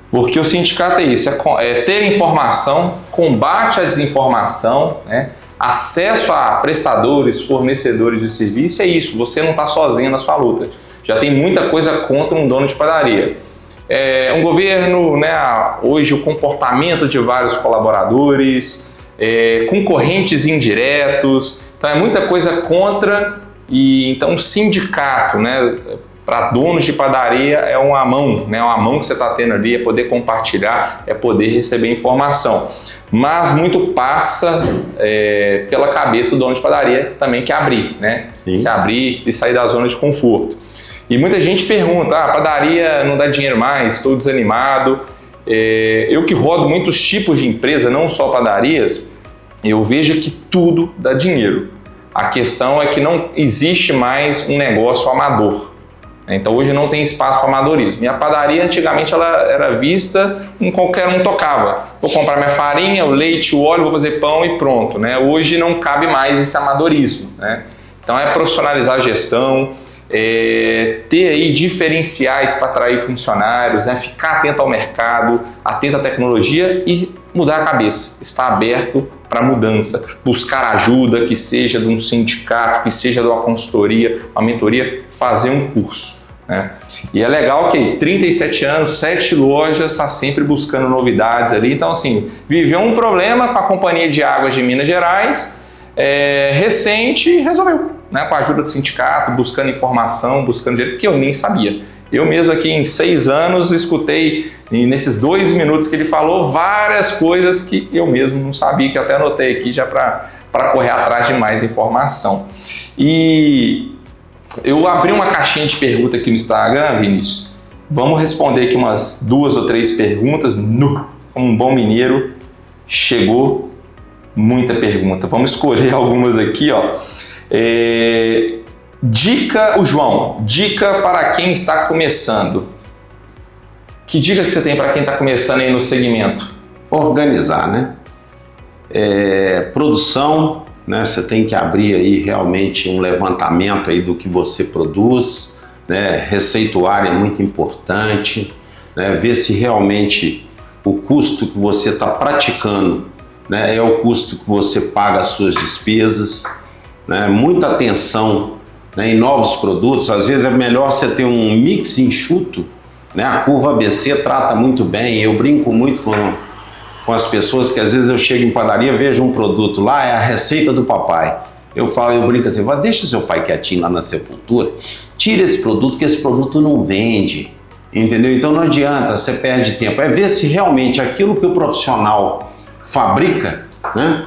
Speaker 1: porque o sindicato é isso, é ter informação, combate à desinformação, né? Acesso a prestadores, fornecedores de serviço, é isso, você não está sozinho na sua luta. Já tem muita coisa contra um dono de padaria. Um governo, né, hoje o comportamento de vários colaboradores, concorrentes indiretos, então é muita coisa contra, e então o sindicato, né, para donos de padaria é uma mão, né, uma mão que você está tendo ali, é poder compartilhar, é poder receber informação. Mas muito passa pela cabeça do dono de padaria também que abrir, né? Sim. Se abrir e sair da zona de conforto. E muita gente pergunta, padaria não dá dinheiro mais, estou desanimado. Eu que rodo muitos tipos de empresa, não só padarias, eu vejo que tudo dá dinheiro. A questão é que não existe mais um negócio amador. Então hoje não tem espaço para amadorismo. E a padaria antigamente ela era vista em qualquer um tocava. Vou comprar minha farinha, o leite, o óleo, vou fazer pão e pronto, né? Hoje não cabe mais esse amadorismo, né? Então é profissionalizar a gestão, ter aí diferenciais para atrair funcionários, né? Ficar atento ao mercado, atento à tecnologia e mudar a cabeça, estar aberto para mudança, buscar ajuda, que seja de um sindicato, que seja de uma consultoria, uma mentoria, fazer um curso, né? E é legal que 37 anos, 7 lojas, está sempre buscando novidades ali. Então, assim, viveu um problema com a Companhia de Águas de Minas Gerais, recente, e resolveu, né? Com a ajuda do sindicato, buscando informação, buscando direito, que eu nem sabia. Eu mesmo aqui em 6 anos escutei, nesses 2 minutos que ele falou, várias coisas que eu mesmo não sabia, que eu até anotei aqui já para correr atrás de mais informação. E eu abri uma caixinha de pergunta aqui no Instagram, Vinícius. Vamos responder aqui umas 2 ou 3 perguntas. Como um bom mineiro, chegou muita pergunta. Vamos escolher algumas aqui, ó. O João, dica para quem está começando. Que dica que você tem para quem está começando aí no segmento?
Speaker 2: Organizar, né? Produção, né? Você tem que abrir aí realmente um levantamento aí do que você produz, né? Receituário é muito importante, né? Ver se realmente o custo que você está praticando, né, é o custo que você paga as suas despesas, né? Muita atenção, né, em novos produtos. Às vezes é melhor você ter um mix enxuto, né? A curva ABC trata muito bem. Eu brinco muito com as pessoas que às vezes eu chego em padaria, vejo um produto lá, é a receita do papai. Eu brinco assim, deixa o seu pai quietinho lá na sepultura, tira esse produto, que esse produto não vende, entendeu? Então não adianta, você perde tempo. É ver se realmente aquilo que o profissional fabrica, né?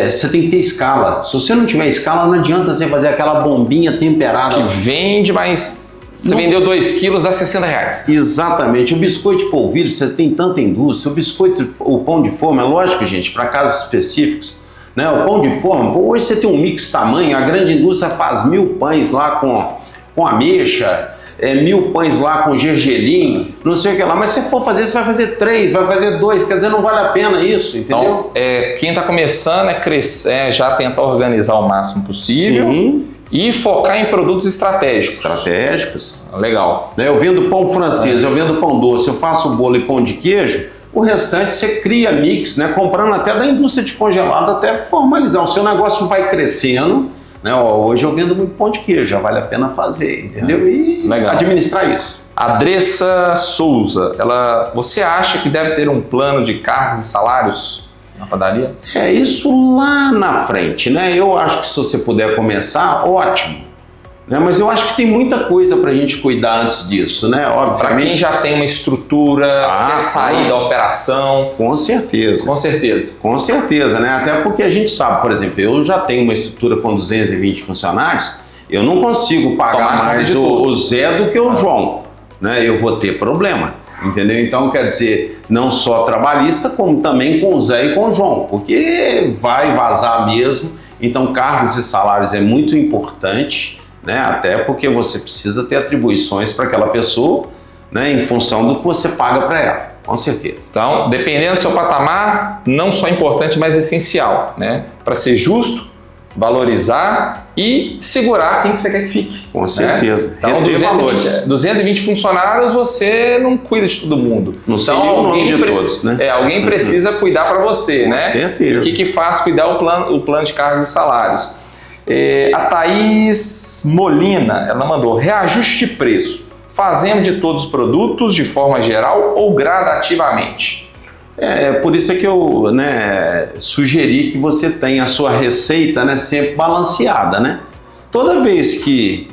Speaker 2: Você tem que ter escala. Se você não tiver escala, não adianta você fazer aquela bombinha temperada.
Speaker 1: Que vende, mas você vendeu 2 quilos a R$60.
Speaker 2: Exatamente. O biscoito de polvilho, você tem tanta indústria. O biscoito, o pão de forma, é lógico, gente, para casos específicos, né? O pão de forma, hoje você tem um mix tamanho, a grande indústria faz 1000 pães lá com ameixa, 1000 pães lá com gergelim, não sei o que lá, mas se for fazer, você vai fazer 3, vai fazer 2, quer dizer, não vale a pena isso, entendeu?
Speaker 1: Então, quem está começando crescer, já tentar organizar o máximo possível.
Speaker 2: Sim.
Speaker 1: E focar em produtos estratégicos.
Speaker 2: Legal. Eu vendo pão francês, eu vendo pão doce, eu faço bolo e pão de queijo, o restante você cria mix, né? Comprando até da indústria de congelado, até formalizar. O seu negócio vai crescendo, né? Hoje eu vendo muito pão de queijo, já vale a pena fazer, entendeu? E
Speaker 1: legal.
Speaker 2: Administrar isso.
Speaker 1: Adressa Souza, você acha que deve ter um plano de cargos e salários na padaria?
Speaker 2: Isso lá na frente, né? Eu acho que se você puder começar, ótimo. Né? Mas eu acho que tem muita coisa para a gente cuidar antes disso, né? Obviamente.
Speaker 1: Para quem já tem uma estrutura, quer sair da operação.
Speaker 2: Com certeza.
Speaker 1: Com certeza.
Speaker 2: Com certeza, né? Até porque a gente sabe, por exemplo, eu já tenho uma estrutura com 220 funcionários, eu não consigo pagar mais o Zé do que o João, né? Eu vou ter problema. Entendeu? Então, quer dizer, não só trabalhista, como também com o Zé e com o João, porque vai vazar mesmo. Então, cargos e salários é muito importante, né? Até porque você precisa ter atribuições para aquela pessoa, né? Em função do que você paga para ela, com certeza.
Speaker 1: Então, dependendo do seu patamar, não só importante, mas essencial, né? Para ser justo, valorizar e segurar quem que você quer que fique.
Speaker 2: Com certeza.
Speaker 1: Né? Então, 220 funcionários, você não cuida de todo mundo.
Speaker 2: Não sei
Speaker 1: então,
Speaker 2: alguém de todos, né?
Speaker 1: Alguém precisa cuidar para você,
Speaker 2: com
Speaker 1: né?
Speaker 2: certeza.
Speaker 1: O que faz cuidar o plano de cargos e salários? A Thaís Molina, ela mandou reajuste de preço. Fazemos de todos os produtos de forma geral ou gradativamente?
Speaker 2: Por isso é que eu, sugeri que você tenha a sua receita, né, sempre balanceada, né? Toda vez que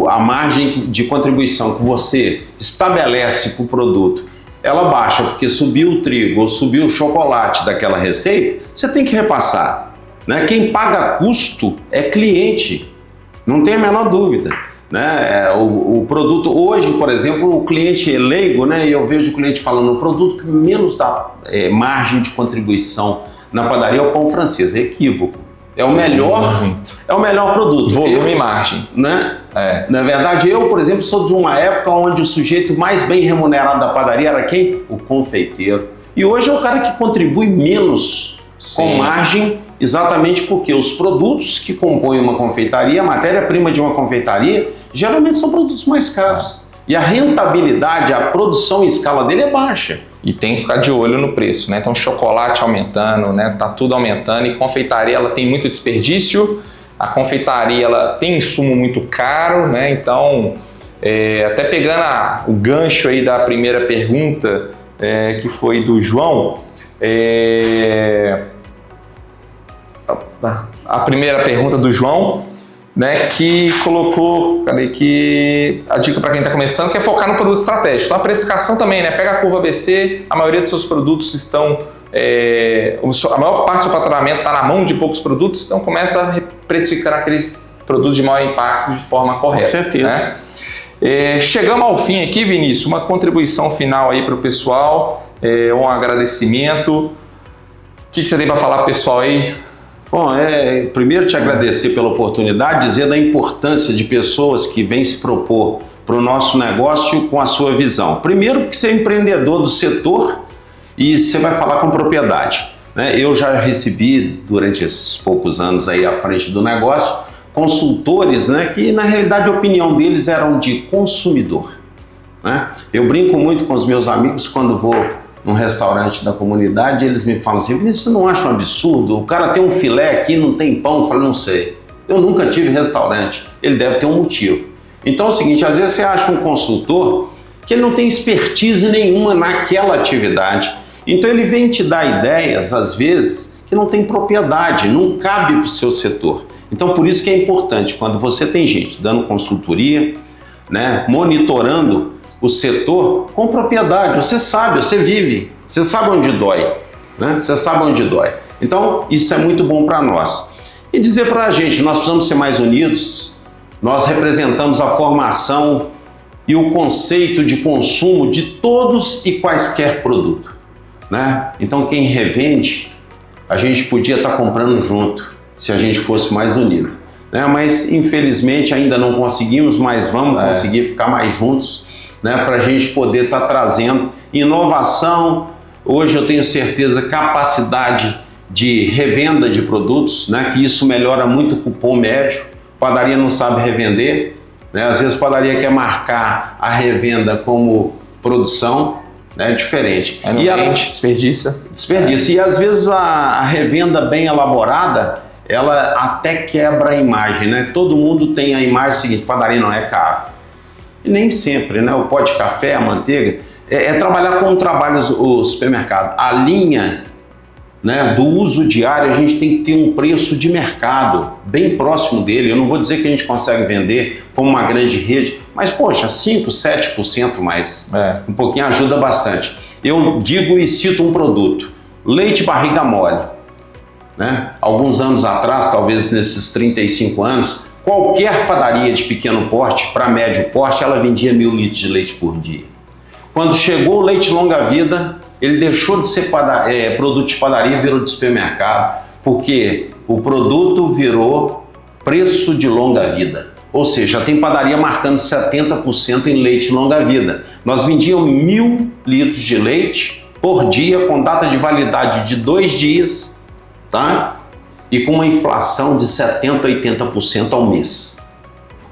Speaker 2: a margem de contribuição que você estabelece para o produto, ela baixa porque subiu o trigo ou subiu o chocolate daquela receita, você tem que repassar, né? Quem paga custo é cliente, não tem a menor dúvida. Né? O produto hoje, por exemplo, o cliente é leigo, né? E eu vejo o cliente falando, o produto que menos dá margem de contribuição na padaria é o pão francês. É equívoco. É o melhor produto.
Speaker 1: Volume e margem.
Speaker 2: Né? Na verdade, eu, por exemplo, sou de uma época onde o sujeito mais bem remunerado da padaria era quem? O confeiteiro. E hoje é o cara que contribui menos com margem, exatamente porque os produtos que compõem uma confeitaria, a matéria-prima de uma confeitaria, geralmente são produtos mais caros. E a rentabilidade, a produção em escala dele é baixa.
Speaker 1: E tem que ficar de olho no preço, né? Então, chocolate aumentando, né? Tá tudo aumentando. E confeitaria, ela tem muito desperdício. A confeitaria, ela tem insumo muito caro, né? Então, até pegando o gancho aí da primeira pergunta, que foi do João, a primeira pergunta do João, né, que colocou, que a dica para quem está começando, que é focar no produto estratégico. Então a precificação também, né, pega a curva ABC, a maioria dos seus produtos estão, a maior parte do seu faturamento está na mão de poucos produtos, então começa a precificar aqueles produtos de maior impacto de forma correta.
Speaker 2: Com certeza.
Speaker 1: Né? Chegamos ao fim aqui, Vinícius, uma contribuição final aí para o pessoal, um agradecimento. O que você tem para falar pro pessoal aí?
Speaker 2: Bom, primeiro te agradecer pela oportunidade, dizer da importância de pessoas que vêm se propor para o nosso negócio com a sua visão. Primeiro porque você é empreendedor do setor e você vai falar com propriedade. Né? Eu já recebi, durante esses poucos anos aí à frente do negócio, consultores, né, que na realidade a opinião deles eram de consumidor. Né? Eu brinco muito com os meus amigos quando vou num restaurante da comunidade, eles me falam assim: Vinícius, você não acha um absurdo? O cara tem um filé aqui, não tem pão. Eu falo: não sei, eu nunca tive restaurante, ele deve ter um motivo. Então é o seguinte, às vezes você acha um consultor que ele não tem expertise nenhuma naquela atividade, então ele vem te dar ideias, às vezes, que não tem propriedade, não cabe para o seu setor. Então por isso que é importante, quando você tem gente dando consultoria, né, monitorando o setor com propriedade, você sabe, você vive, você sabe onde dói, né? Você sabe onde dói. Então, isso é muito bom para nós. E dizer para a gente, nós precisamos ser mais unidos, nós representamos a formação e o conceito de consumo de todos e quaisquer produto, né? Então, quem revende, a gente podia estar comprando junto, se a gente fosse mais unido, né? Mas, infelizmente, ainda não conseguimos, mas vamos conseguir ficar mais juntos, né, para a gente poder estar trazendo inovação. Hoje eu tenho certeza, capacidade de revenda de produtos, né, que isso melhora muito o cupom médio. Padaria não sabe revender, né? Às vezes a padaria quer marcar a revenda como produção, né, diferente.
Speaker 1: Desperdiça.
Speaker 2: E às vezes a revenda bem elaborada, ela até quebra a imagem, né? Todo mundo tem a imagem seguinte: padaria não é caro. E nem sempre, né? O pó de café, a manteiga, trabalhar com o supermercado. A linha, né, do uso diário, a gente tem que ter um preço de mercado bem próximo dele. Eu não vou dizer que a gente consegue vender como uma grande rede, mas, poxa, 5%, 7% mais, um pouquinho ajuda bastante. Eu digo e cito um produto: leite barriga mole. Né? Alguns anos atrás, talvez nesses 35 anos, qualquer padaria de pequeno porte para médio porte, ela vendia 1.000 litros de leite por dia. Quando chegou o leite longa-vida, ele deixou de ser produto de padaria e virou de supermercado, porque o produto virou preço de longa-vida. Ou seja, tem padaria marcando 70% em leite longa-vida. Nós vendíamos 1.000 litros de leite por dia, com data de validade de 2 dias, tá? E com uma inflação de 70%, 80% ao mês.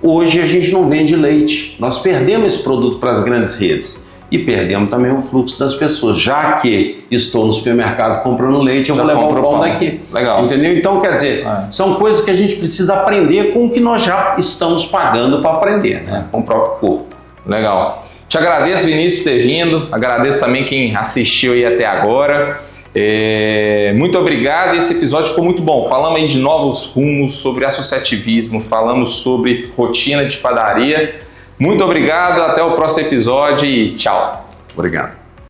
Speaker 2: Hoje a gente não vende leite. Nós perdemos esse produto para as grandes redes e perdemos também o fluxo das pessoas. Já que estou no supermercado comprando leite, eu vou levar o pão daqui.
Speaker 1: Legal.
Speaker 2: Entendeu? Então, quer dizer, são coisas que a gente precisa aprender com o que nós já estamos pagando para aprender, né? Com o próprio corpo.
Speaker 1: Legal. Te agradeço, Vinícius, por ter vindo. Agradeço também quem assistiu aí até agora. Muito obrigado, esse episódio ficou muito bom. Falamos aí de novos rumos, sobre associativismo, falamos sobre rotina de padaria. Muito obrigado, até o próximo episódio e tchau.
Speaker 2: Obrigado.